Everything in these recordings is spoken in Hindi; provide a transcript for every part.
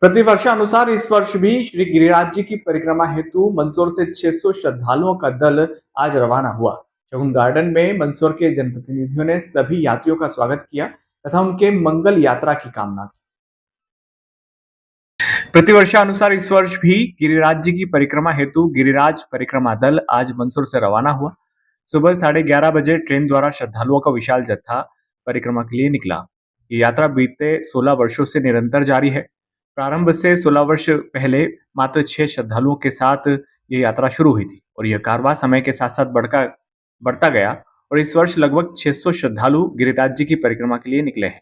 प्रतिवर्षानुसार इस वर्ष भी श्री गिरिराज जी की परिक्रमा हेतु मंदसौर से 600 श्रद्धालुओं का दल आज रवाना हुआ। शगुन गार्डन में मंदसौर के जनप्रतिनिधियों ने सभी यात्रियों का स्वागत किया तथा उनके मंगल यात्रा की कामना की। प्रतिवर्षानुसार इस वर्ष भी गिरिराज जी की परिक्रमा हेतु गिरिराज परिक्रमा दल आज मंदसौर से रवाना हुआ। सुबह 11:30 बजे ट्रेन द्वारा श्रद्धालुओं का विशाल जत्था परिक्रमा के लिए निकला। ये यात्रा बीते 16 वर्षों से निरंतर जारी है। प्रारंभ से 16 वर्ष पहले मात्र 6 श्रद्धालुओं के साथ ये यात्रा शुरू हुई थी और यह कारवां समय के साथ साथ बढ़ता गया और इस वर्ष लगभग 600 श्रद्धालु गिरिराज जी की परिक्रमा के लिए निकले हैं।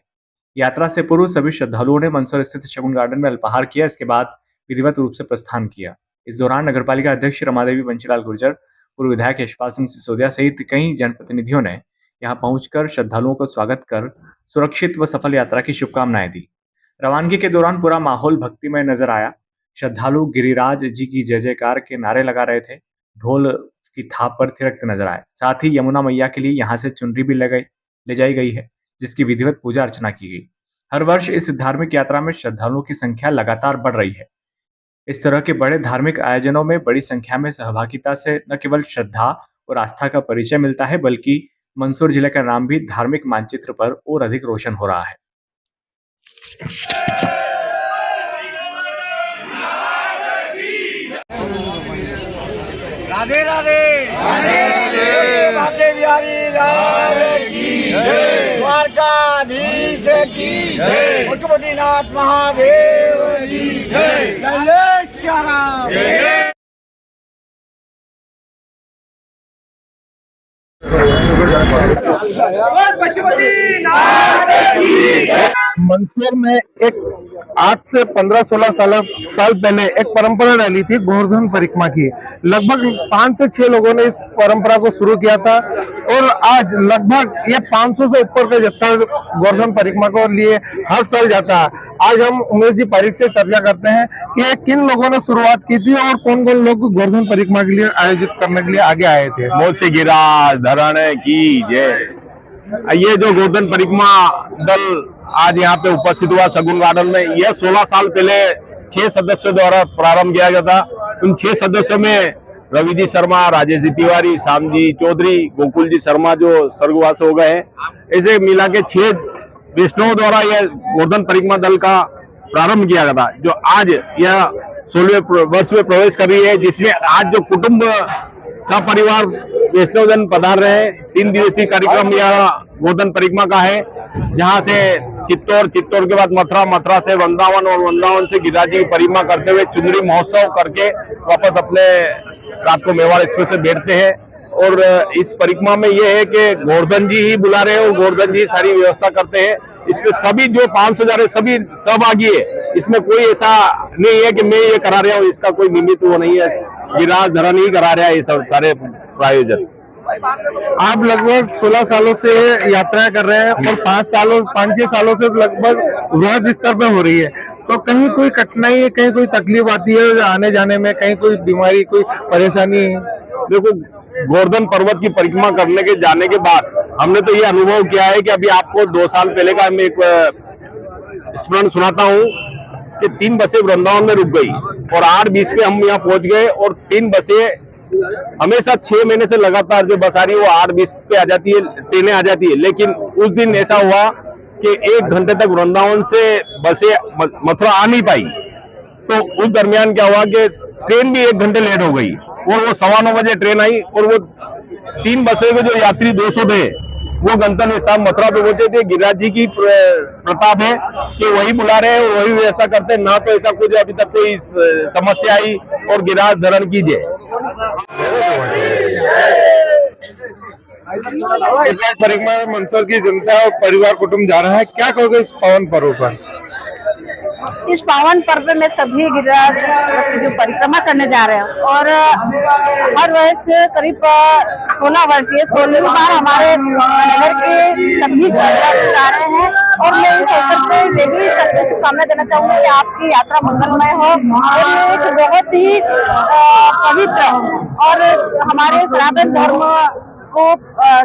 यात्रा से पूर्व सभी श्रद्धालुओं ने मंदसौर स्थित शगुन गार्डन में अल्पाहार किया। इसके बाद विधिवत रूप से प्रस्थान किया। इस दौरान नगरपालिका अध्यक्ष रमादेवी बंशीलाल गुर्जर, पूर्व विधायक यशपाल सिंह सिसोदिया सहित कई जनप्रतिनिधियों ने यहां पहुंचकर श्रद्धालुओं का स्वागत कर सुरक्षित व सफल यात्रा की शुभकामनाएं दी। रवानगी के दौरान पूरा माहौल भक्तिमय नजर आया। श्रद्धालु गिरिराज जी की जय जयकार के नारे लगा रहे थे, ढोल की थाप पर थिरकते नजर आए। साथ ही यमुना मैया के लिए यहाँ से चुनरी भी ले जाई गई है, जिसकी विधिवत पूजा अर्चना की गई। हर वर्ष इस धार्मिक यात्रा में श्रद्धालुओं की संख्या लगातार बढ़ रही है। इस तरह के बड़े धार्मिक आयोजनों में बड़ी संख्या में सहभागिता से न केवल श्रद्धा और आस्था का परिचय मिलता है, बल्कि मंदसौर जिले का नाम भी धार्मिक मानचित्र पर और अधिक रोशन हो रहा है। राधे राधे राधे बिहारी लाल की जय, द्वारकाधीश की जय, पशुपतिनाथ महादेव की जय, जय श्री राम। मंदसौर में एक 8 से 15-16 साल पहले एक परंपरा डाली थी गोवर्धन परिक्रमा की। लगभग 5 से 6 लोगों ने इस परंपरा को शुरू किया था और आज लगभग ये 500 से ऊपर का जत्था गोवर्धन परिक्रमा को लिए हर साल जाता है। आज हम उमेश जी पारिक से चर्चा करते हैं कि किन लोगों ने शुरुआत की थी और कौन कौन लोग गोवर्धन परिक्रमा के लिए आयोजित करने के लिए आगे आए थे। बहुत से गिरिराज धरण की जय। ये जो गोवर्धन परिक्रमा दल आज यहाँ पे उपस्थित हुआ शगुन गार्डन में, यह 16 साल पहले 6 सदस्यों द्वारा प्रारंभ किया गया था। उन 6 सदस्यों में रवि जी शर्मा, राजेश जी तिवारी, श्याम जी चौधरी, गोकुल जी शर्मा जो स्वर्गवास हो गए हैं, ऐसे मिला के 6 वैष्णवों द्वारा यह गोवर्धन परिक्रमा दल का प्रारंभ किया गया था, जो आज यह 16वें वर्ष में प्रवेश कर रही है, जिसमें आज जो कुटुंब सपरिवार वैष्णवजन पधार रहे हैं। 3 दिवसीय कार्यक्रम यह गोवर्धन परिक्रमा का है, जहां से चित्तौड़ के बाद मथुरा से वृंदावन और वृंदावन से गिरिराज जी की परिक्रमा करते हुए चुनरी महोत्सव करके वापस अपने रात को मेवाड़ एक्सप्रेस से बैठते हैं। और इस परिक्रमा में यह है कि गोवर्धन जी ही बुला रहे हैं और गोवर्धन जी सारी व्यवस्था करते हैं। इसमें सभी जो 500 जा रहे सभी सहभागी है। इसमें कोई ऐसा नहीं है कि मैं ये करा रहा हूँ, इसका कोई निमित्त वो नहीं है। गिरिराज धरण ही करा रहा है ये सब सारे प्रायोजन। आप लगभग 16 सालों से यात्रा कर रहे हैं और 5-6 सालों से लगभग वृहद स्तर पे हो रही है, तो कहीं कोई कठिनाई है, कहीं कोई तकलीफ आती है आने जाने में, कहीं कोई बीमारी, कोई परेशानी है? देखो, गोवर्धन पर्वत की परिक्रमा करने के जाने के बाद हमने तो ये अनुभव किया है कि अभी आपको 2 साल पहले का मैं एक स्मरण सुनाता हूँ कि 3 बसें वृंदावन में रुक गई और 8:20 पे हम यहाँ पहुंच गए और 3 बसें हमेशा 6 महीने से लगातार जो बस आ रही है वो 8:20 पे आ जाती है, ट्रेनें आ जाती है। लेकिन उस दिन ऐसा हुआ कि 1 घंटे तक वृंदावन से बसें मथुरा आ नहीं पाई। तो उस दरमियान क्या हुआ कि ट्रेन भी 1 घंटे लेट हो गई और वो 9:15 बजे ट्रेन आई और वो 3 बसें के जो यात्री 200 थे वो गंतव्य स्थान मथुरा पे पहुंचे थे। गिरिराज जी की प्रताप है कि वही बुला रहे हैं और वही व्यवस्था करते हैं, ना तो ऐसा कुछ अभी तक कोई समस्या आई। और गिरिराज धरण की जय। परिक्रमा में मंदसौर की जनता और परिवार कुटुंब जा रहा है, क्या कहोगे इस पावन पर्व पर? इस पावन पर्व में सभी गिरिराज की जो परिक्रमा करने जा रहे हैं और हर वर्ष करीब 16 वर्ष, ये 16वीं बार हमारे नगर के सभी श्रद्धालु जा रहे हैं। और मैं इस अवसर पे ये भी शुभकामनाएं देना चाहूंगी कि आपकी यात्रा मंगलमय हो और ये एक बहुत ही पवित्र और हमारे सनातन धर्म को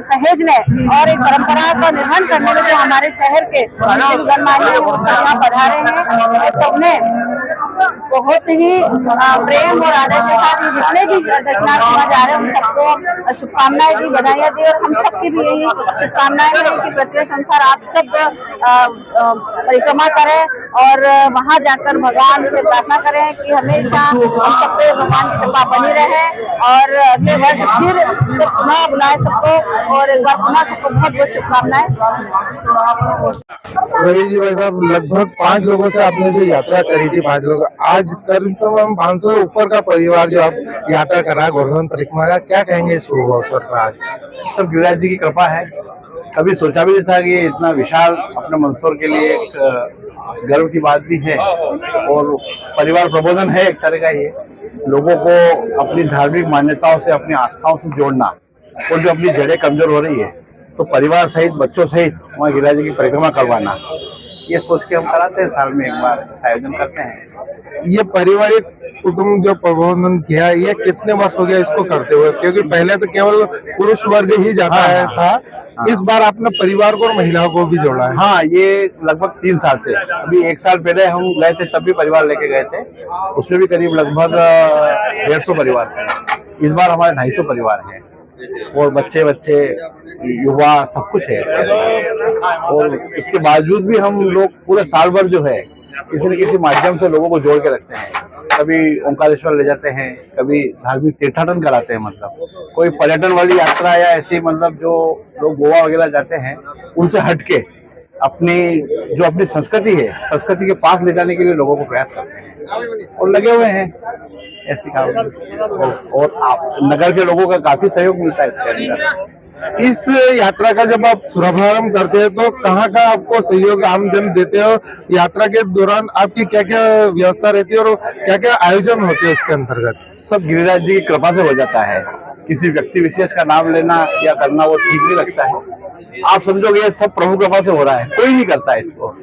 सहेजने और एक परंपरा का निर्वहन करने में जो हमारे शहर के गणमान्य यहाँ पधारे हैं और सबने बहुत ही प्रेम और आदर के साथ ये जितने भी दर्शनार्थी वहाँ जा रहे हैं उन सबको शुभकामनाएं दी, बधाइयाँ दी, और हम सबकी भी यही शुभकामनाएं हैं कि प्रतिवर्ष अनुसार आप सब परिक्रमा करें और वहां जाकर भगवान से प्रार्थना करें कि हमेशा हम सब पे भगवान की कृपा बनी रहे और अगले वर्ष फिर से पुनः बुलाए सबको, और एक बार पुनः सबको बहुत बहुत शुभकामनाएं। रवि जी भाई साहब, लगभग 5 लोगों से आपने जो यात्रा करी थी, 5 लोग, आज करीब 500 से ऊपर का परिवार जो आप यात्रा कर रहा है गोवर्धन परिक्रमा का, क्या कहेंगे इस शुभ अवसर पर आज? सब गिरिराज जी की कृपा है। कभी सोचा भी नहीं था कि इतना विशाल अपने मंदसौर के लिए एक गर्व की बात भी है, और परिवार प्रबोधन है एक तरह का। ये लोगों को अपनी धार्मिक मान्यताओं से, अपनी आस्थाओं से जोड़ना, और जो अपनी जड़ें कमजोर हो रही है तो परिवार सहित, बच्चों सहित वहाँ गिरिराज जी की परिक्रमा करवाना, ये सोच के हम कराते हैं। साल में एक बार इस आयोजन करते हैं। ये पारिवारिक कुटुंब जो प्रबोधन किया, ये कितने वर्ष हो गया इसको करते हुए? क्योंकि पहले तो केवल पुरुष वर्ग ही जाता है था, इस बार आपने परिवार को और महिलाओं को भी जोड़ा है। हाँ, ये लगभग 3 साल से। अभी 1 साल पहले हम गए थे, तब भी परिवार लेके गए थे, उसमें भी करीब लगभग 150 परिवार थे। इस बार हमारे 250 परिवार हैं, और बच्चे युवा सब कुछ है इसके। और इसके बावजूद भी हम लोग पूरे साल भर जो है किसी न किसी माध्यम से लोगों को जोड़ के रखते हैं। कभी ओंकारेश्वर ले जाते हैं, कभी धार्मिक तीर्थाटन कराते हैं, मतलब कोई पर्यटन वाली यात्रा या ऐसी, मतलब जो लोग गोवा वगैरह जाते हैं उनसे हटके अपनी संस्कृति है, संस्कृति के पास ले जाने के लिए लोगों को प्रयास करते हैं और लगे हुए हैं ऐसी काम। और नगर के लोगों का काफी सहयोग मिलता है इसके अंदर। इस यात्रा का जब आप शुभारंभ करते हैं तो कहाँ का आपको सहयोग आमजन देते हो? यात्रा के दौरान आपकी क्या क्या व्यवस्था रहती है और क्या क्या आयोजन होते हैं उसके अंतर्गत? सब गिरिराज जी की कृपा से हो जाता है। किसी व्यक्ति विशेष का नाम लेना या करना वो ठीक नहीं लगता है। आप समझोगे ये सब प्रभु कृपा से हो रहा है, कोई नहीं करता है इसको।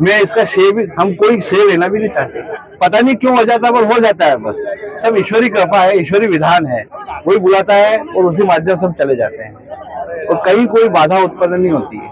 मैं इसका श्रेय भी, हम कोई श्रेय लेना भी नहीं चाहते, पता नहीं क्यों हो जाता है, पर हो जाता है बस। सब ईश्वरी कृपा है, ईश्वरी विधान है, वही बुलाता है और उसी माध्यम से हम चले जाते हैं, और कहीं कोई बाधा उत्पन्न नहीं होती है।